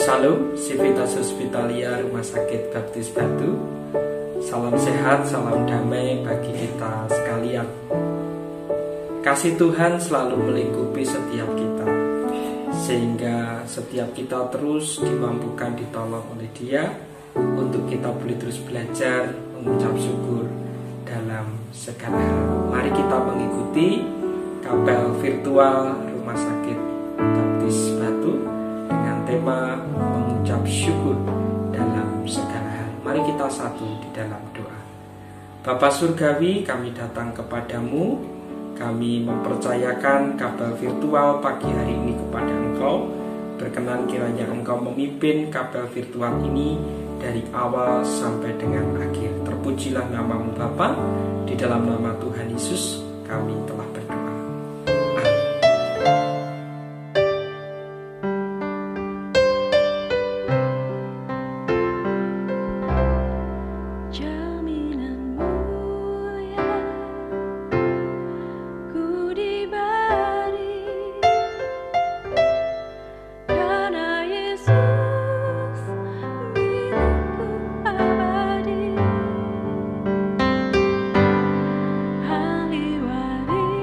Salam, Civitas Hospitalia Rumah Sakit Baptis Batu. Salam sehat, salam damai bagi kita sekalian. Kasih Tuhan selalu melingkupi setiap kita, sehingga setiap kita terus dimampukan ditolong oleh Dia untuk kita boleh terus belajar mengucap syukur dalam segala hal. Mari kita mengikuti kapel virtual Rumah Sakit Baptis Batu dengan tema mengucap syukur dalam segala hal. Mari kita satu di dalam doa. Bapa Surgawi, kami datang kepadamu. Kami mempercayakan kapel virtual pagi hari ini kepada Engkau. Berkenan kiranya Engkau memimpin kapel virtual ini dari awal sampai dengan akhir. Terpujilah namamu Bapa. Di dalam nama Tuhan Yesus kami telah berdoa. Ahli waris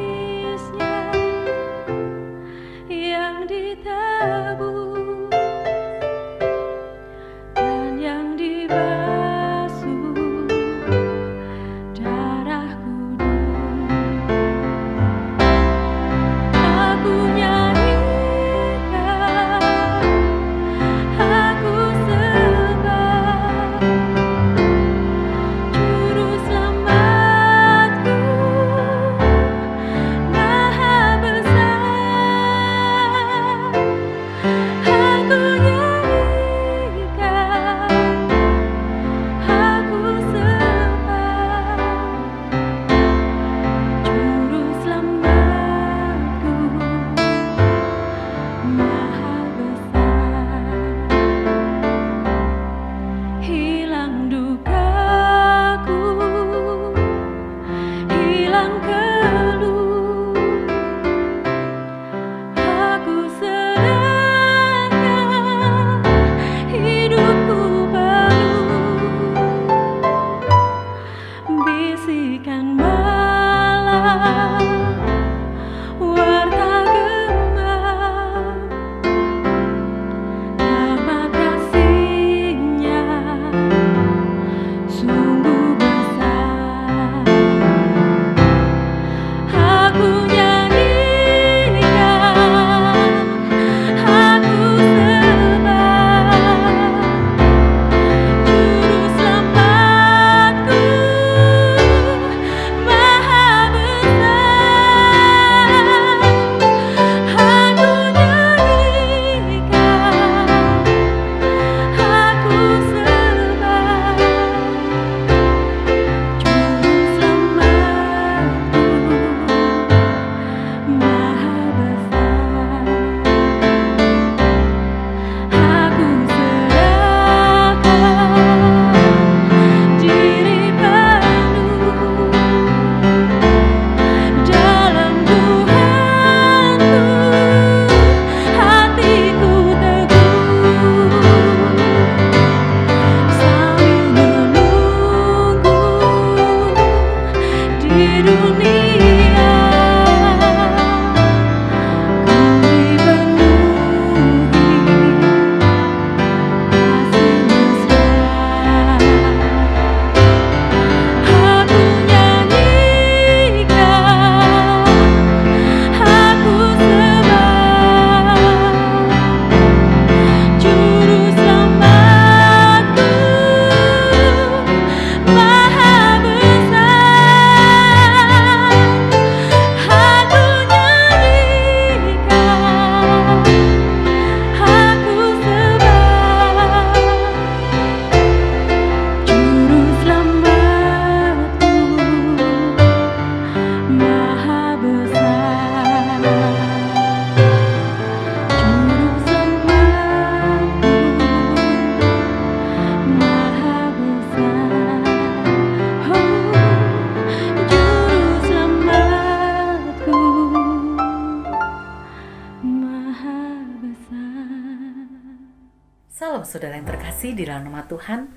Shalom saudara yang terkasih di dalam nama Tuhan.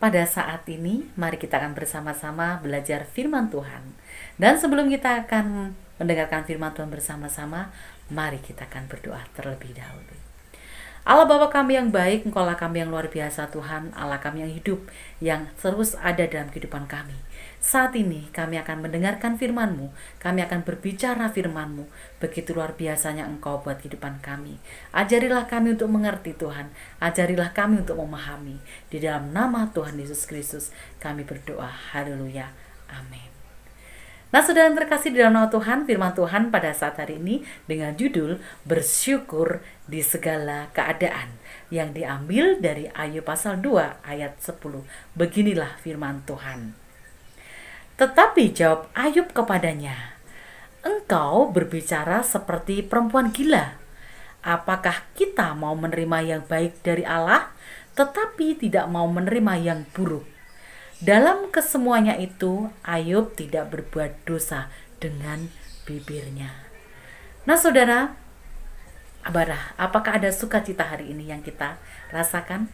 Pada saat ini mari kita akan bersama-sama belajar firman Tuhan. Dan sebelum kita akan mendengarkan firman Tuhan bersama-sama, mari kita akan berdoa terlebih dahulu. Allah Bapa kami yang baik, Engkaulah kami yang luar biasa Tuhan, Allah kami yang hidup, yang terus ada dalam kehidupan kami. Saat ini kami akan mendengarkan firman-Mu, kami akan berbicara firman-Mu. Begitu luar biasanya Engkau buat kehidupan kami. Ajarilah kami untuk mengerti Tuhan, ajarilah kami untuk memahami. Di dalam nama Tuhan Yesus Kristus kami berdoa, haleluya, amin. Nah saudara yang terkasih di dalam nama Tuhan, firman Tuhan pada saat hari ini dengan judul bersyukur di segala keadaan, yang diambil dari Ayub pasal 2 ayat 10. Beginilah firman Tuhan. Tetapi jawab Ayub kepadanya, engkau berbicara seperti perempuan gila. Apakah kita mau menerima yang baik dari Allah, tetapi tidak mau menerima yang buruk? Dalam kesemuanya itu, Ayub tidak berbuat dosa dengan bibirnya. Nah saudara, apakah ada sukacita hari ini yang kita rasakan?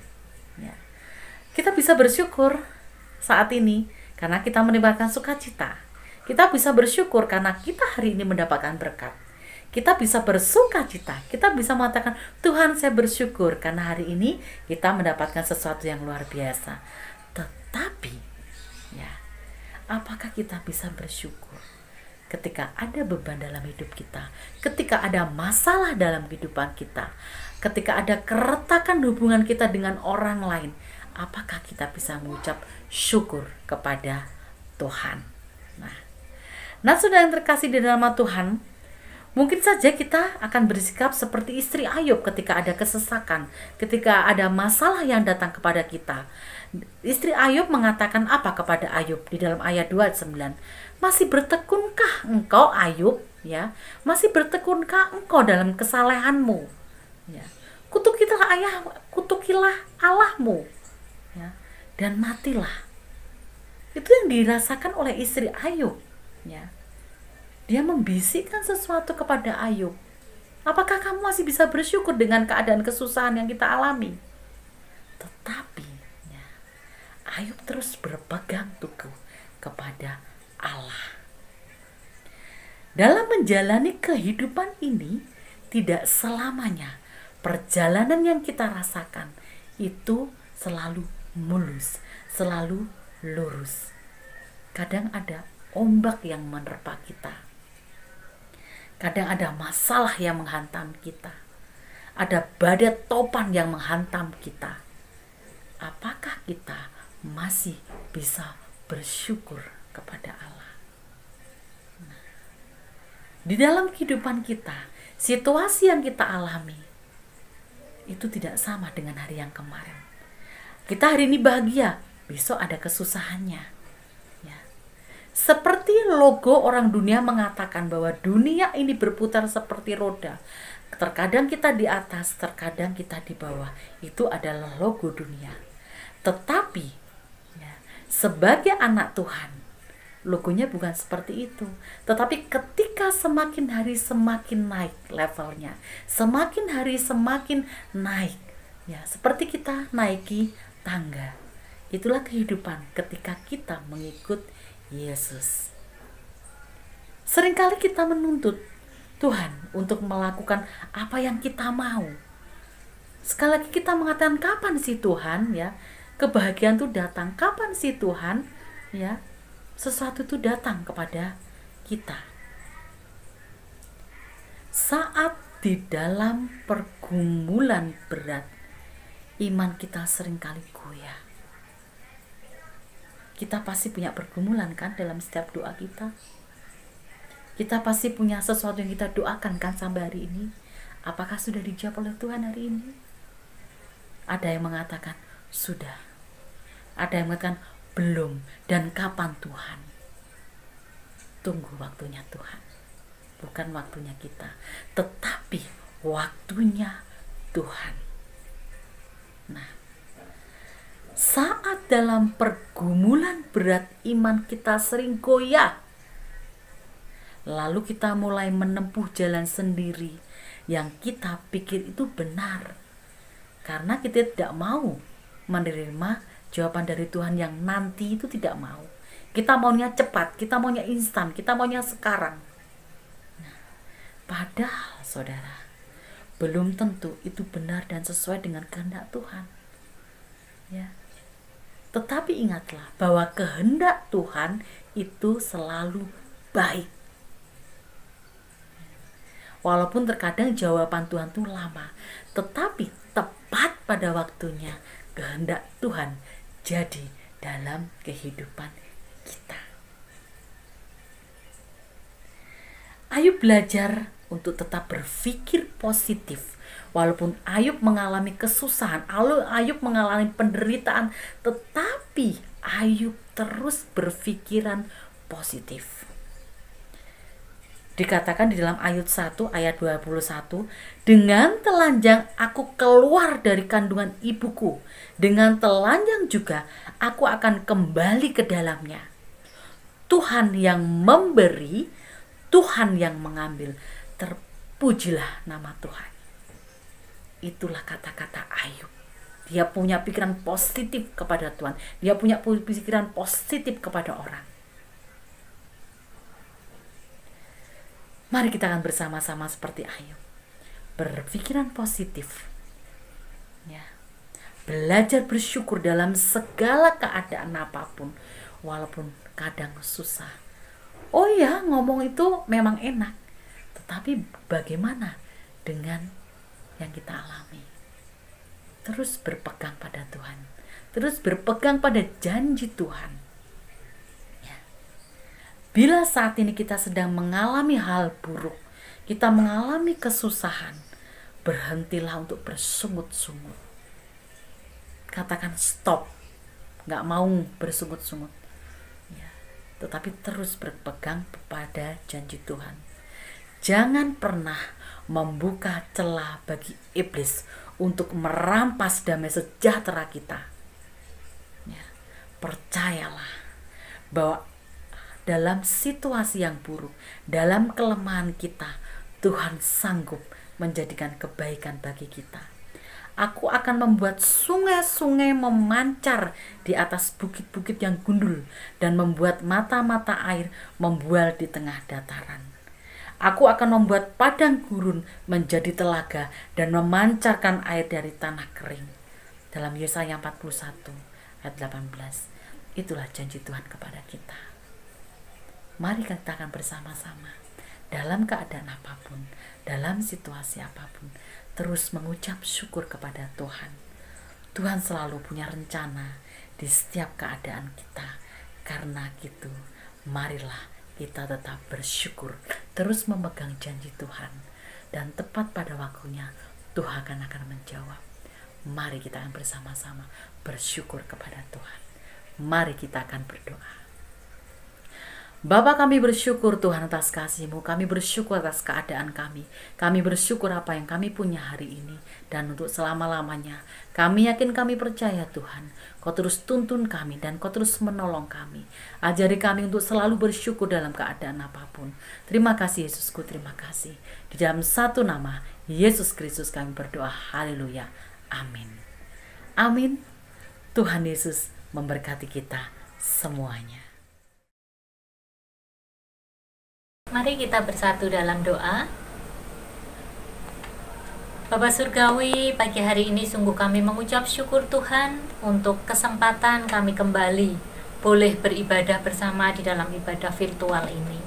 Ya. Kita bisa bersyukur saat ini karena kita mendapatkan sukacita. Kita bisa bersyukur karena kita hari ini mendapatkan berkat. Kita bisa bersukacita, kita bisa mengatakan, Tuhan saya bersyukur karena hari ini kita mendapatkan sesuatu yang luar biasa. Tetapi, ya, apakah kita bisa bersyukur ketika ada beban dalam hidup kita, ketika ada masalah dalam kehidupan kita, ketika ada keretakan hubungan kita dengan orang lain, apakah kita bisa mengucap syukur kepada Tuhan? Nah, saudara yang terkasih di dalam Tuhan, mungkin saja kita akan bersikap seperti istri Ayub ketika ada kesesakan, ketika ada masalah yang datang kepada kita. Istri Ayub mengatakan apa kepada Ayub di dalam ayat 29? Masih bertekunkah engkau Ayub? Ya, masih bertekunkah engkau dalam kesalehanmu? Ya, kutukilah Allahmu, ya, dan matilah. Itu yang dirasakan oleh istri Ayub. Ya, dia membisikkan sesuatu kepada Ayub. Apakah kamu masih bisa bersyukur dengan keadaan kesusahan yang kita alami? Tetapi Ayub terus berpegang teguh kepada Allah. Dalam menjalani kehidupan ini, tidak selamanya perjalanan yang kita rasakan itu selalu mulus, selalu lurus. Kadang ada ombak yang menerpa kita. Kadang ada masalah yang menghantam kita. Ada badai topan yang menghantam kita. Apakah kita masih bisa bersyukur kepada Allah? Nah, di dalam kehidupan kita, situasi yang kita alami itu tidak sama dengan hari yang kemarin. Kita hari ini bahagia, besok ada kesusahannya. Ya. Seperti logo orang dunia mengatakan bahwa dunia ini berputar seperti roda. Terkadang kita di atas, terkadang kita di bawah. Itu adalah logo dunia. Tetapi sebagai anak Tuhan, logonya bukan seperti itu. Tetapi ketika semakin hari semakin naik levelnya, semakin hari semakin naik, ya, seperti kita naiki tangga. Itulah kehidupan ketika kita mengikut Yesus. Seringkali kita menuntut Tuhan untuk melakukan apa yang kita mau. Sekali lagi kita mengatakan, kapan sih Tuhan, ya, kebahagiaan itu datang? Kapan sih Tuhan, ya, sesuatu itu datang kepada kita? Saat di dalam pergumulan berat, iman kita seringkali goyah. Kita pasti punya pergumulan kan dalam setiap doa kita. Kita pasti punya sesuatu yang kita doakan kan sampai hari ini. Apakah sudah dijawab oleh Tuhan hari ini? Ada yang mengatakan sudah. Ada yang mengatakan belum. Dan kapan Tuhan? Tunggu waktunya Tuhan. Bukan waktunya kita, tetapi waktunya Tuhan. Nah, saat dalam pergumulan berat iman kita sering goyah, lalu kita mulai menempuh jalan sendiri yang kita pikir itu benar. Karena kita tidak mau menerima jawaban dari Tuhan yang nanti itu tidak mau. Kita maunya cepat, kita maunya instan, kita maunya sekarang. Nah, padahal saudara, belum tentu itu benar dan sesuai dengan kehendak Tuhan. Ya. Tetapi ingatlah bahwa kehendak Tuhan itu selalu baik. Walaupun terkadang jawaban Tuhan itu lama, tetapi tepat pada waktunya kehendak Tuhan jadi dalam kehidupan kita. Ayub belajar untuk tetap berpikir positif. Walaupun Ayub mengalami kesusahan, Ayub mengalami penderitaan, tetapi Ayub terus berpikiran positif. Dikatakan di dalam Ayub 1 ayat 21, dengan telanjang aku keluar dari kandungan ibuku, dengan telanjang juga aku akan kembali ke dalamnya. Tuhan yang memberi, Tuhan yang mengambil, terpujilah nama Tuhan. Itulah kata-kata Ayub. Dia punya pikiran positif kepada Tuhan, dia punya pikiran positif kepada orang. Mari kita akan bersama-sama seperti Ayub, berpikiran positif, ya. Belajar bersyukur dalam segala keadaan apapun, walaupun kadang susah. Oh ya, ngomong itu memang enak, tetapi bagaimana dengan yang kita alami? Terus berpegang pada Tuhan, terus berpegang pada janji Tuhan. Bila saat ini kita sedang mengalami hal buruk, kita mengalami kesusahan, berhentilah untuk bersungut-sungut. Katakan stop, gak mau bersungut-sungut. Ya, tetapi terus berpegang pada janji Tuhan. Jangan pernah membuka celah bagi iblis untuk merampas damai sejahtera kita. Ya, percayalah bahwa dalam situasi yang buruk, dalam kelemahan kita, Tuhan sanggup menjadikan kebaikan bagi kita. Aku akan membuat sungai-sungai memancar di atas bukit-bukit yang gundul dan membuat mata-mata air membual di tengah dataran. Aku akan membuat padang gurun menjadi telaga dan memancarkan air dari tanah kering. Dalam Yesaya 41 ayat 18. Itulah janji Tuhan kepada kita. Mari kita akan bersama-sama dalam keadaan apapun, dalam situasi apapun, terus mengucap syukur kepada Tuhan. Tuhan selalu punya rencana di setiap keadaan kita. Karena itu, marilah kita tetap bersyukur, terus memegang janji Tuhan. Dan tepat pada waktunya, Tuhan akan menjawab. Mari kita akan bersama-sama bersyukur kepada Tuhan. Mari kita akan berdoa. Bapa, kami bersyukur Tuhan atas kasih-Mu, kami bersyukur atas keadaan kami bersyukur apa yang kami punya hari ini, dan untuk selama-lamanya, kami yakin, kami percaya Tuhan, Kau terus tuntun kami dan Kau terus menolong kami, ajari kami untuk selalu bersyukur dalam keadaan apapun. Terima kasih Yesusku, terima kasih, di dalam satu nama, Yesus Kristus kami berdoa, haleluya, amin. Amin. Tuhan Yesus memberkati kita semuanya. Mari kita bersatu dalam doa. Bapa Surgawi, pagi hari ini sungguh kami mengucap syukur Tuhan untuk kesempatan kami kembali boleh beribadah bersama di dalam ibadah virtual ini.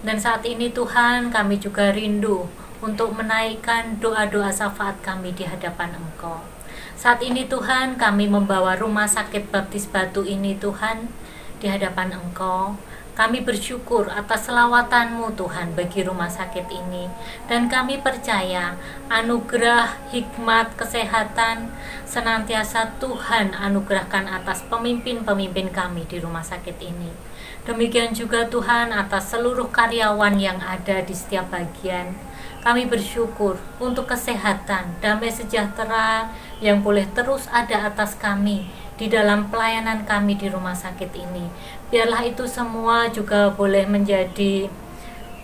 Dan saat ini Tuhan, kami juga rindu untuk menaikkan doa-doa syafaat kami di hadapan Engkau. Saat ini Tuhan, kami membawa Rumah Sakit Baptis Batu ini Tuhan di hadapan Engkau. Kami bersyukur atas selawatan-Mu Tuhan bagi rumah sakit ini. Dan kami percaya anugerah, hikmat, kesehatan senantiasa Tuhan anugerahkan atas pemimpin-pemimpin kami di rumah sakit ini. Demikian juga Tuhan atas seluruh karyawan yang ada di setiap bagian. Kami bersyukur untuk kesehatan, damai sejahtera yang boleh terus ada atas kami di dalam pelayanan kami di rumah sakit ini. Biarlah itu semua juga boleh menjadi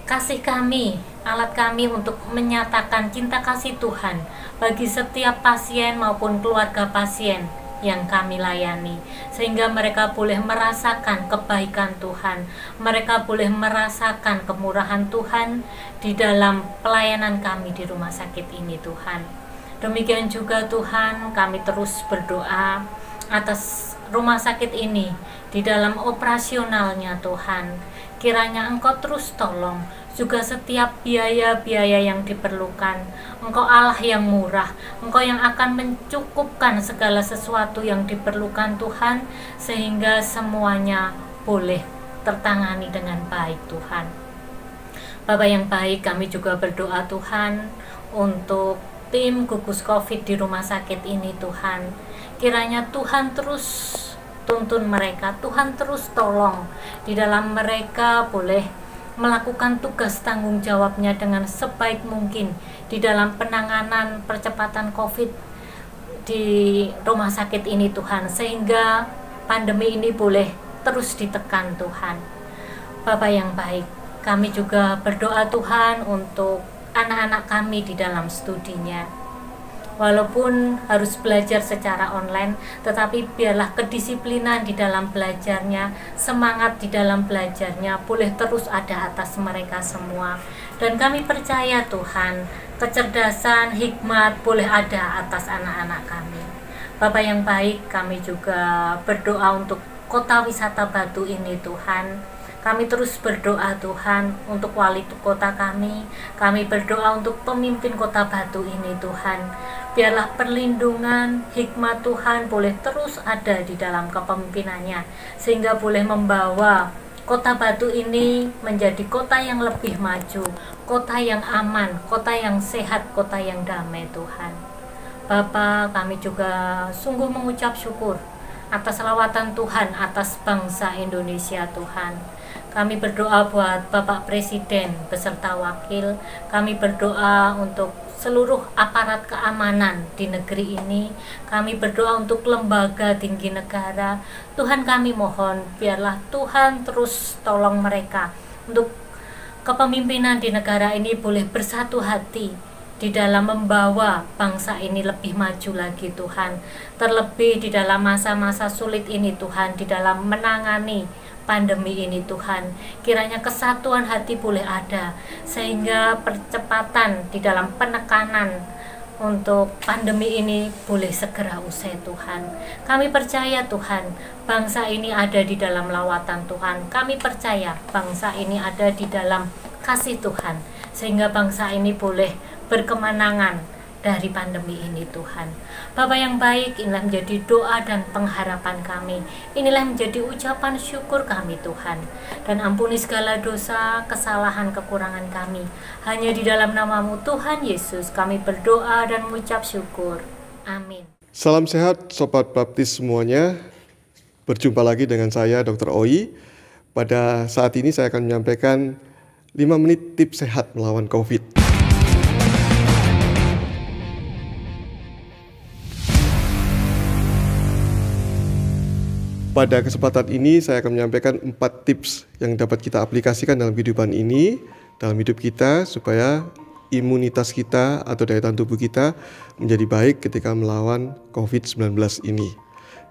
kasih kami alat kami untuk menyatakan cinta kasih Tuhan bagi setiap pasien maupun keluarga pasien yang kami layani, sehingga mereka boleh merasakan kebaikan Tuhan, mereka boleh merasakan kemurahan Tuhan di dalam pelayanan kami di rumah sakit ini Tuhan. Demikian juga Tuhan, kami terus berdoa atas rumah sakit ini di dalam operasionalnya Tuhan. Kiranya Engkau terus tolong juga setiap biaya-biaya yang diperlukan. Engkau Allah yang murah, Engkau yang akan mencukupkan segala sesuatu yang diperlukan Tuhan, sehingga semuanya boleh tertangani dengan baik Tuhan. Bapa yang baik, kami juga berdoa Tuhan untuk tim gugus COVID di rumah sakit ini Tuhan. Kiranya Tuhan terus tuntun mereka, Tuhan terus tolong di dalam mereka boleh melakukan tugas tanggung jawabnya dengan sebaik mungkin di dalam penanganan percepatan COVID di rumah sakit ini Tuhan, sehingga pandemi ini boleh terus ditekan Tuhan. Bapa yang baik, kami juga berdoa Tuhan untuk anak-anak kami di dalam studinya. Walaupun harus belajar secara online, tetapi biarlah kedisiplinan di dalam belajarnya, semangat di dalam belajarnya boleh terus ada atas mereka semua. Dan kami percaya Tuhan, kecerdasan, hikmat boleh ada atas anak-anak kami. Bapa yang baik, kami juga berdoa untuk kota wisata Batu ini Tuhan. Kami terus berdoa Tuhan untuk wali kota kami. Kami berdoa untuk pemimpin kota Batu ini Tuhan. Biarlah perlindungan, hikmat Tuhan boleh terus ada di dalam kepemimpinannya, sehingga boleh membawa kota Batu ini menjadi kota yang lebih maju, kota yang aman, kota yang sehat, kota yang damai Tuhan. Bapa, kami juga sungguh mengucap syukur atas lawatan Tuhan atas bangsa Indonesia Tuhan. Kami berdoa buat Bapak Presiden beserta wakil. Kami berdoa untuk seluruh aparat keamanan di negeri ini. Kami berdoa untuk lembaga tinggi negara. Tuhan, kami mohon biarlah Tuhan terus tolong mereka untuk kepemimpinan di negara ini boleh bersatu hati di dalam membawa bangsa ini lebih maju lagi Tuhan. Terlebih di dalam masa-masa sulit ini Tuhan, di dalam menangani pandemi ini Tuhan, kiranya kesatuan hati boleh ada, sehingga percepatan di dalam penekanan untuk pandemi ini boleh segera usai Tuhan. Kami percaya Tuhan, bangsa ini ada di dalam lawatan Tuhan. Kami percaya bangsa ini ada di dalam kasih Tuhan, sehingga bangsa ini boleh berkemenangan dari pandemi ini Tuhan. Bapa yang baik, inilah menjadi doa dan pengharapan kami. Inilah menjadi ucapan syukur kami Tuhan. Dan ampuni segala dosa, kesalahan, kekurangan kami. Hanya di dalam nama-Mu Tuhan Yesus kami berdoa dan mengucap syukur. Amin. Salam sehat Sobat Baptis semuanya. Berjumpa lagi dengan saya Dr. Oi. Pada saat ini saya akan menyampaikan 5 menit tips sehat melawan COVID. Pada kesempatan ini saya akan menyampaikan 4 tips yang dapat kita aplikasikan dalam kehidupan ini, dalam hidup kita, supaya imunitas kita atau daya tahan tubuh kita menjadi baik ketika melawan COVID-19 ini.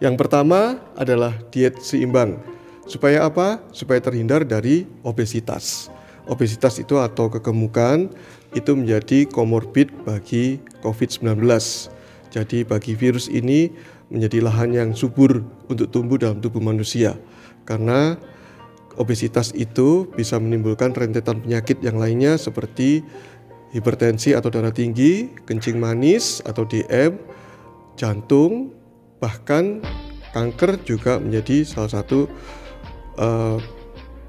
Yang pertama adalah diet seimbang. Supaya apa? Supaya terhindar dari obesitas. Obesitas itu atau kegemukan itu menjadi komorbid bagi COVID-19. Jadi bagi virus ini menjadi lahan yang subur untuk tumbuh dalam tubuh manusia, karena obesitas itu bisa menimbulkan rentetan penyakit yang lainnya seperti hipertensi atau darah tinggi, kencing manis atau DM, jantung, bahkan kanker juga menjadi salah satu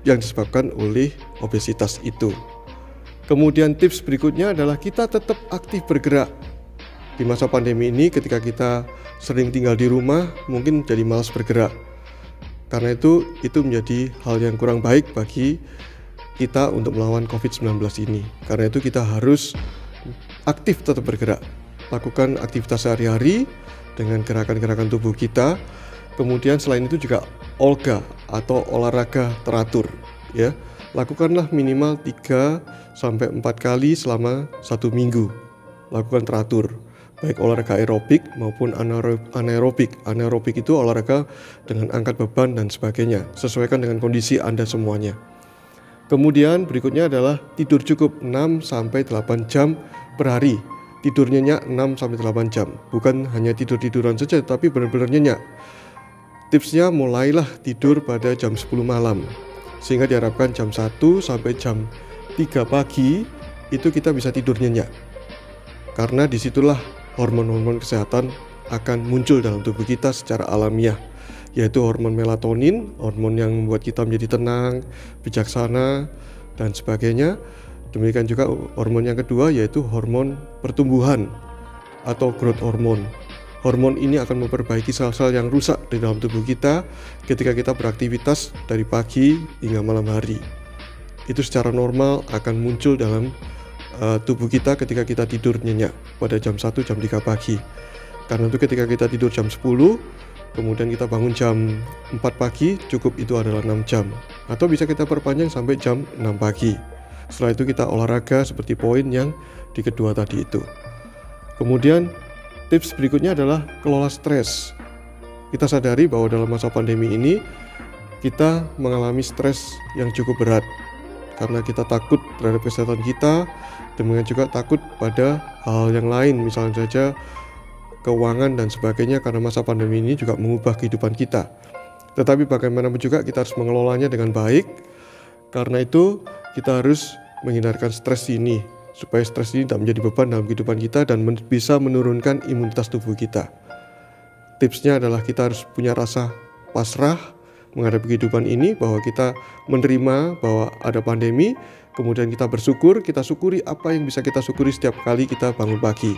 yang disebabkan oleh obesitas itu. Kemudian tips berikutnya adalah kita tetap aktif bergerak. Di masa pandemi ini ketika kita sering tinggal di rumah mungkin jadi malas bergerak. Karena itu menjadi hal yang kurang baik bagi kita untuk melawan COVID-19 ini. Karena itu kita harus aktif tetap bergerak. Lakukan aktivitas sehari-hari dengan gerakan-gerakan tubuh kita. Kemudian selain itu juga olga atau olahraga teratur ya. lakukanlah minimal 3 sampai 4 kali selama 1 minggu. Lakukan teratur, baik olahraga aerobik maupun anaerobik. Anaerobik itu olahraga dengan angkat beban dan sebagainya, sesuaikan dengan kondisi Anda semuanya. Kemudian berikutnya adalah tidur cukup 6 sampai 8 jam per hari. Tidur nyenyak 6 sampai 8 jam. Bukan hanya tidur-tiduran saja, tapi benar-benar nyenyak. Tipsnya mulailah tidur pada jam 10 malam. Sehingga diharapkan jam 1 sampai jam 3 pagi itu kita bisa tidur nyenyak. Karena disitulah hormon-hormon kesehatan akan muncul dalam tubuh kita secara alamiah, yaitu hormon melatonin, hormon yang membuat kita menjadi tenang, bijaksana, dan sebagainya. Demikian juga hormon yang kedua yaitu hormon pertumbuhan atau growth hormone. Hormon ini akan memperbaiki sel-sel yang rusak di dalam tubuh kita ketika kita beraktivitas dari pagi hingga malam hari. Itu secara normal akan muncul dalam tubuh kita ketika kita tidur nyenyak pada jam 1, jam 3 pagi. Karena itu ketika kita tidur jam 10, kemudian kita bangun jam 4 pagi, cukup itu adalah 6 jam. Atau bisa kita perpanjang sampai jam 6 pagi. Setelah itu kita olahraga seperti poin yang di kedua tadi itu. Kemudian tips berikutnya adalah kelola stres. Kita sadari bahwa dalam masa pandemi ini kita mengalami stres yang cukup berat karena kita takut terhadap kesehatan kita, demikian juga takut pada hal yang lain, misalnya saja keuangan dan sebagainya, karena masa pandemi ini juga mengubah kehidupan kita. Tetapi bagaimanapun juga kita harus mengelolanya dengan baik. Karena itu kita harus menghindarkan stres ini, supaya stres ini tidak menjadi beban dalam kehidupan kita dan bisa menurunkan imunitas tubuh kita. Tipsnya adalah kita harus punya rasa pasrah menghadapi kehidupan ini, bahwa kita menerima bahwa ada pandemi, kemudian kita bersyukur, kita syukuri apa yang bisa kita syukuri setiap kali kita bangun pagi.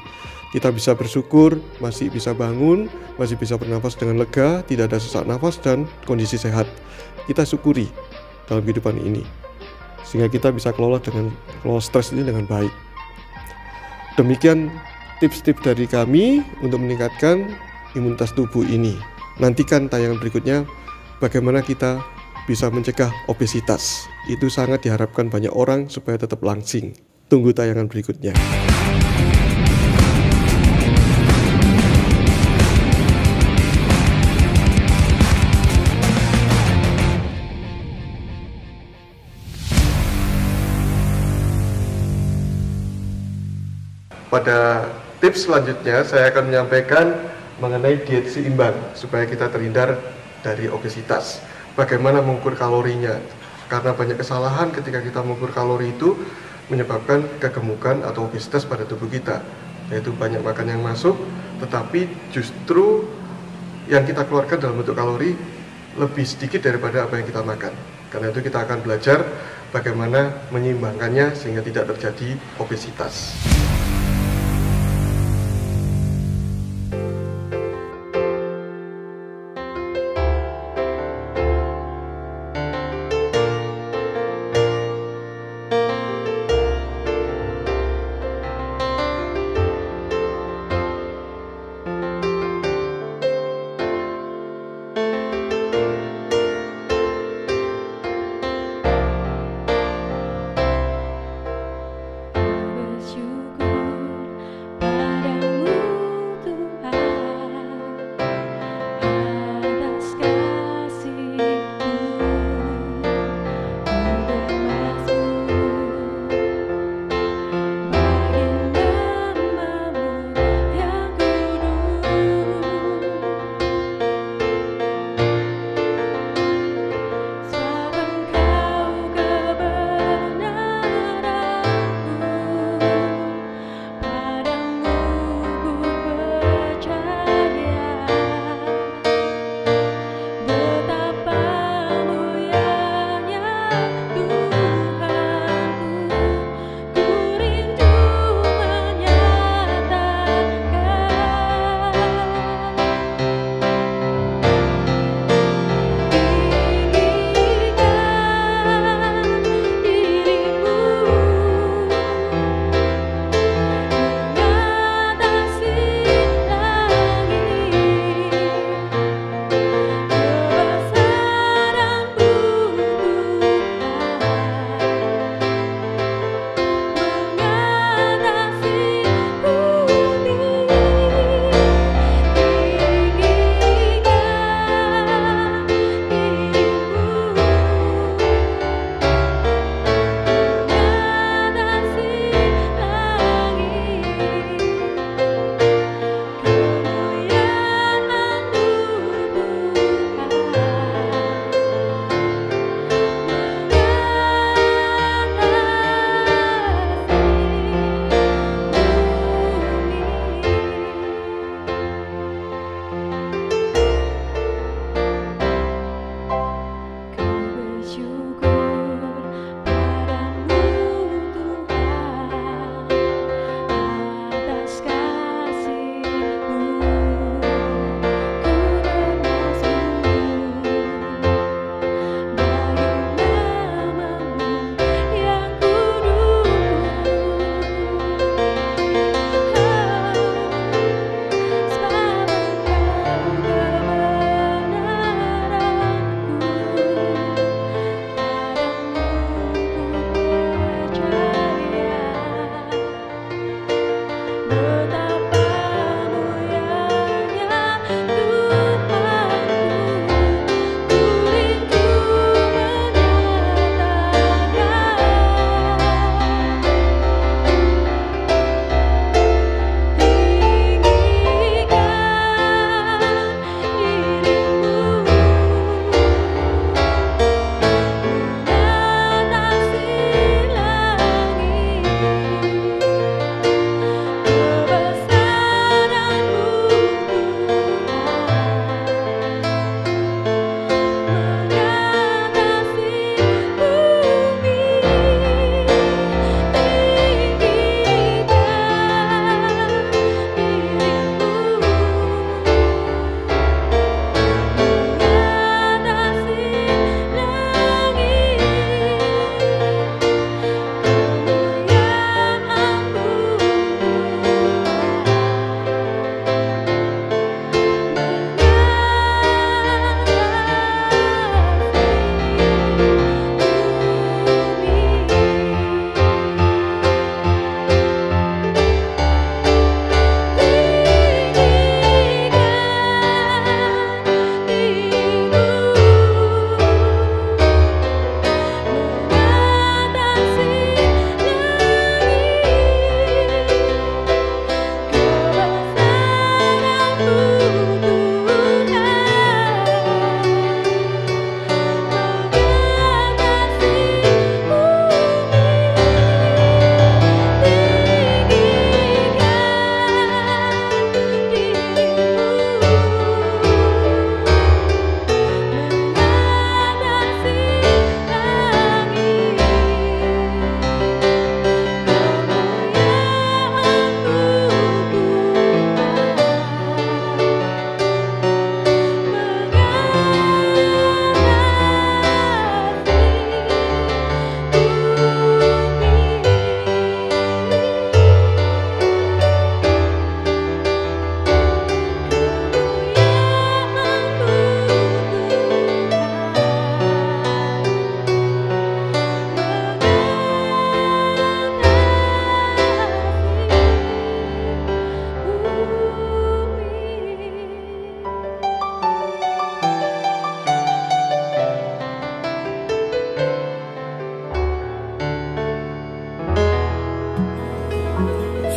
Kita bisa bersyukur, masih bisa bangun, masih bisa bernafas dengan lega, tidak ada sesak nafas dan kondisi sehat. Kita syukuri dalam kehidupan ini, sehingga kita bisa kelola stres ini dengan baik. Demikian tips-tips dari kami untuk meningkatkan imunitas tubuh ini. Nantikan tayangan berikutnya bagaimana kita bisa mencegah obesitas. Itu sangat diharapkan banyak orang supaya tetap langsing. Tunggu tayangan berikutnya. Pada tips selanjutnya saya akan menyampaikan mengenai diet seimbang supaya kita terhindar dari obesitas. Bagaimana mengukur kalorinya? Karena banyak kesalahan ketika kita mengukur kalori itu menyebabkan kegemukan atau obesitas pada tubuh kita, yaitu banyak makan yang masuk, tetapi justru yang kita keluarkan dalam bentuk kalori lebih sedikit daripada apa yang kita makan. Karena itu kita akan belajar bagaimana menyeimbangkannya sehingga tidak terjadi obesitas.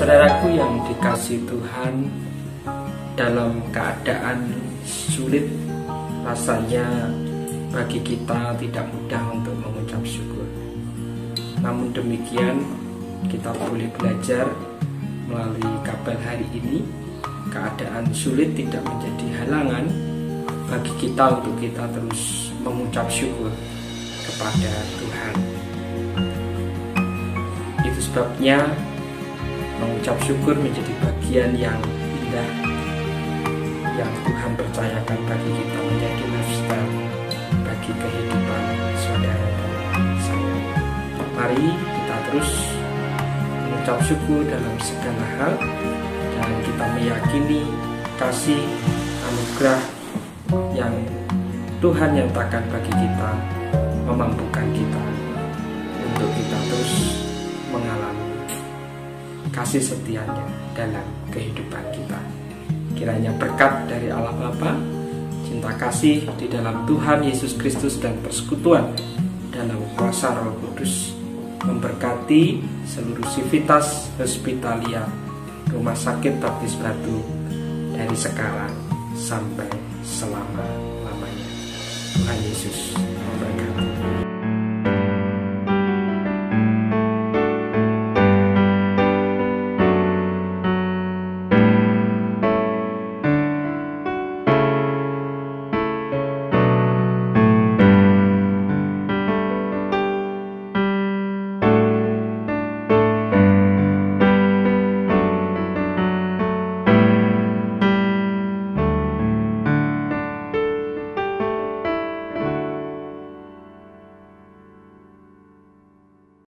Saudaraku yang dikasihi Tuhan, dalam keadaan sulit rasanya bagi kita tidak mudah untuk mengucap syukur. Namun demikian, kita boleh belajar melalui kapel hari ini. Keadaan sulit tidak menjadi halangan bagi kita untuk kita terus mengucap syukur kepada Tuhan. Itu sebabnya mengucap syukur menjadi bagian yang indah yang Tuhan percayakan bagi kita, menjadi lifestyle bagi kehidupan saudara dan saya. Mari kita terus mengucap syukur dalam segala hal, dan kita meyakini kasih anugerah yang Tuhan nyatakan bagi kita memampukan kita untuk kita terus mengalami kasih setianya dalam kehidupan kita. Kiranya berkat dari Allah Bapa, cinta kasih di dalam Tuhan Yesus Kristus, dan persekutuan dalam kuasa Roh Kudus memberkati seluruh sivitas Hospitalia Rumah Sakit Baptis Batu dari sekarang sampai selama-lamanya. Tuhan Yesus